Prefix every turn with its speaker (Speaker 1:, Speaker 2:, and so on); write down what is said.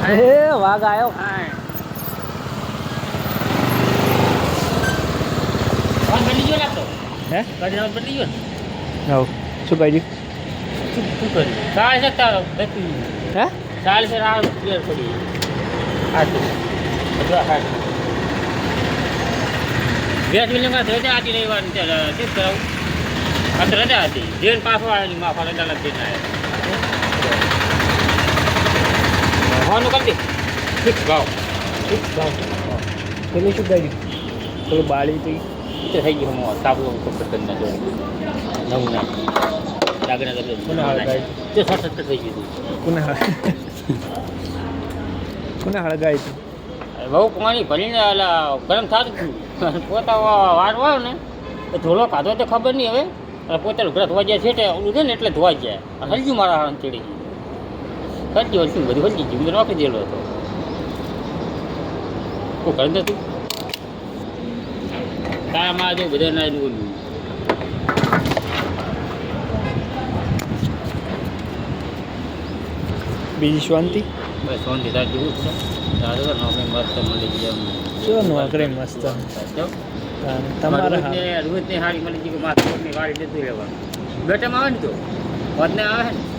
Speaker 1: વાઘ આવ્યો.
Speaker 2: બદલી ગયો ને આપણો
Speaker 1: હે
Speaker 2: ગાડી બદલી ગયો ને
Speaker 1: હવ શું કર્યું
Speaker 2: શું કર્યું ચાલે છે તારો બદલી
Speaker 1: હે
Speaker 2: ચાલે છે આ ક્લિયર પડી આ તો બધું હાડ વેટ વિલિંગમાં રજા હતી રવિવાર ત્યારે શું કરાવું આ તો રજા હતી જેન પાછો આવેલી માફા રજા લગી ના હોવાનું કરી દે ફિક્સ ભાવ
Speaker 1: પેલું શું કર્યું પેલું બાળી થઈ
Speaker 2: તો થઈ ગયું હું સાબુ પસંદ ના જોડે નવું ના લાગણા કરે
Speaker 1: કોને હળગાય
Speaker 2: તે 60-70 થઈ ગયું
Speaker 1: કોને હળગાય તું
Speaker 2: બહુ પાણી ભરીને એટલે ગરમ થતું હતું પોતા વાળવા ને તો ધોલો ખાધો તો ખબર નહીં હવે એટલે પોતે ઘર ધોવા જાય છે ઓલું છે ને એટલે ધોવાઈ જાય અને હલજુ મારા હાથ ચડી ગયું હલજી હલજી બધું હલજી ગયું મેં રાખી દેલો હતો કોઈ ઘર નતું તારામાં જો બધા ના ઓલું
Speaker 1: બીજી શાંતિ
Speaker 2: બસ શાંતિ તાર જેવું છે તારે તો નોકરી મસ્ત મળી ગયા
Speaker 1: શું નોકરી મસ્ત તમારા
Speaker 2: રોજની હારી મળી ગઈ કે માથાની વાળી જતું રહેવાનું બેટામાં આવે ને તો વધને આવે ને